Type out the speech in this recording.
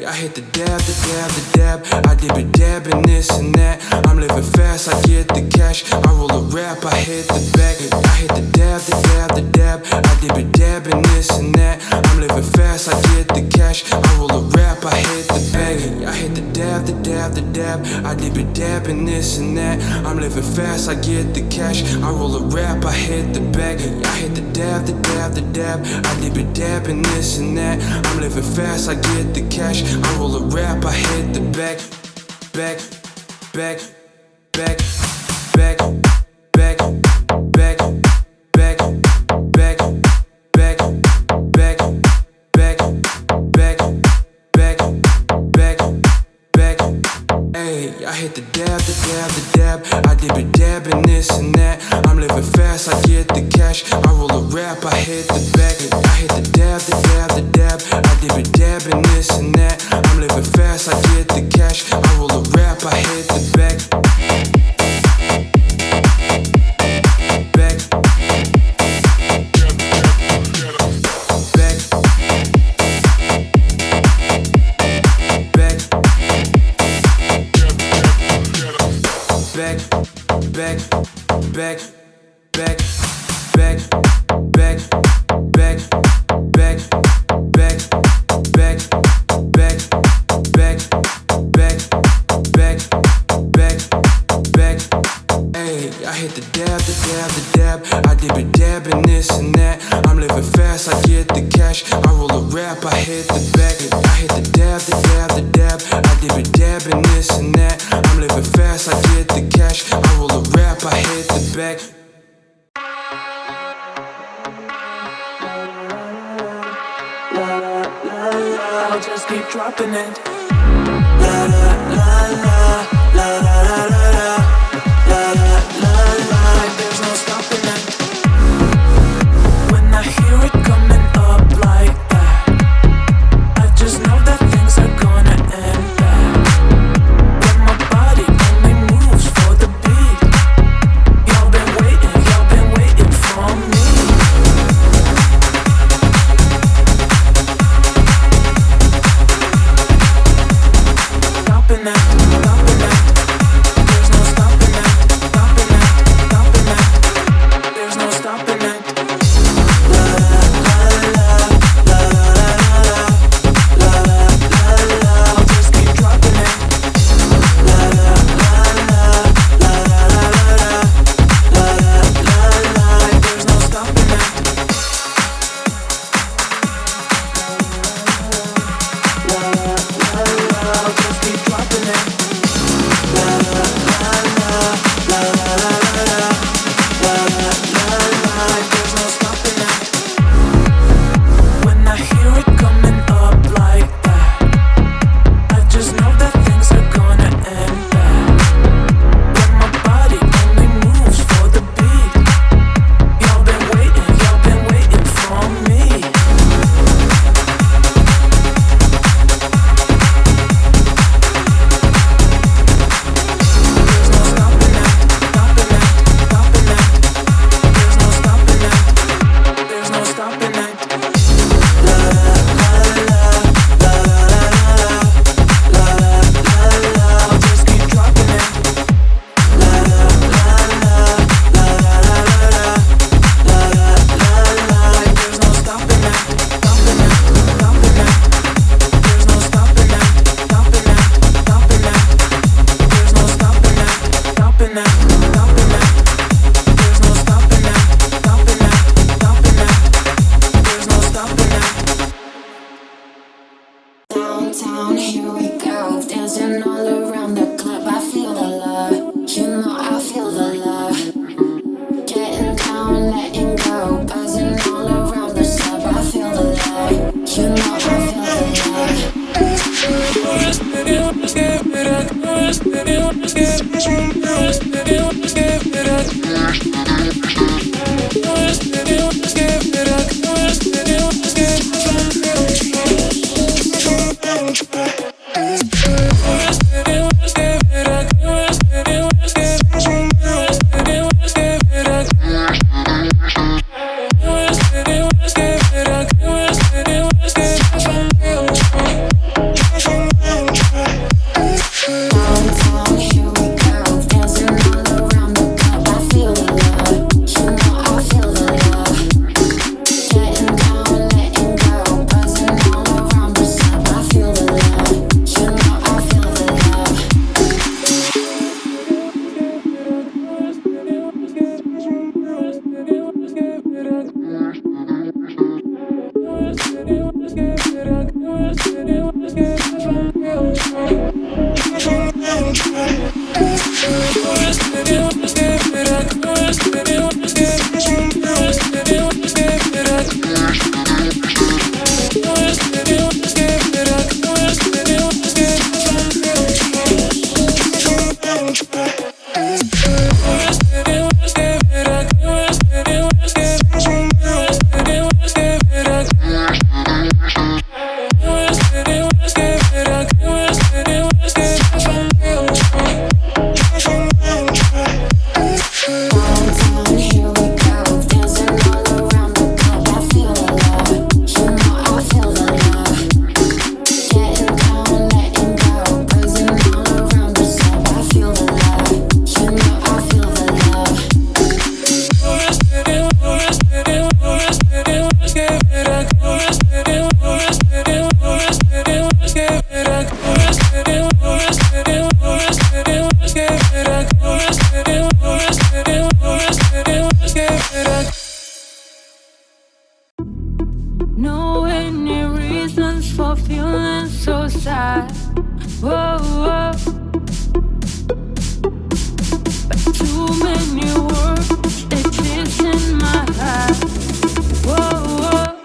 I hit the dab, the dab, the dab. I dip it dabbing this and that. I'm living fast, I get the cash. I roll a rap, I hit the bag. I hit the dab, the dab, the dab. I dip it dabbing this and that. I'm living fast, I get the cash. I roll a rap, I hit the bag. I hit the dab, the dab, the dab. I dip it dabbing this and that. I'm living fast, I get the cash. I roll a rap, I hit the bag. I hit the dab, the dab, the dab. I dip it dabbing this and that. I'm living fast, I get the cash. I roll a rap, I hit the back, back, back, back, back, back, back, back, back, back, back, back, back, back, back, back. Hey, I hit the dab, the dab, the dab. I dip it dabbing this and that. I'm living fast, I get the cash. I roll a rap, I hit the back. I hit the dab, the dab, the dab. I dip it dabbing this and that. I'm living fast, I get the cash. I roll a rap, I hit the back. Back. Back. Back. Back. Back. Back. Back. Back. Back. Back. Back. Back. Back. Back. Back. Back. Back. Hey, I hit the dab, the dab, the dab. I dip it dabbing this and that. I'm living fast, I get the cash. I roll a rap, I hit the back. I hit the dab, the dab, the dab. I dip it dabbing this and that. I'm living fast, I get the cash. I roll a rap, I hit the back. I'll just keep dropping it. La la la la la la la la la la la. Like there's no stopping it. When I hear it coming up like that, I just know that things are gonna end bad. When my body only moves for the beat, y'all been waiting for me. Stopping it. There's no stopping it. There's no stopping it. La la la la la la la la. I'll just keep dropping it. La la la la la la la. Like there's no stopping it. La la la la. I'll just keep dropping it. La la la la la la la la la. Like there's no stopping it. When I hear it coming up like that, I just know that things are gonna end bad. When my body only moves for the beat, y'all been waiting for me. There's no stopping it. There's no stopping it. There's no stopping it. La la la la la la la. I'll just keep dropping it. La la la la la la. Like there's no stopping it. There's no stopping it. There's no stopping it. There's no stopping it. There's no stopping it. Downtown, here we go. Dancing all around the club. I feel the love. You know I feel the love. Getting down, letting go. Buzzing all around the sub. I feel the love. You know I feel the love. for feeling so sad. Whoa, whoa. But too many words exist in my head. Whoa, whoa.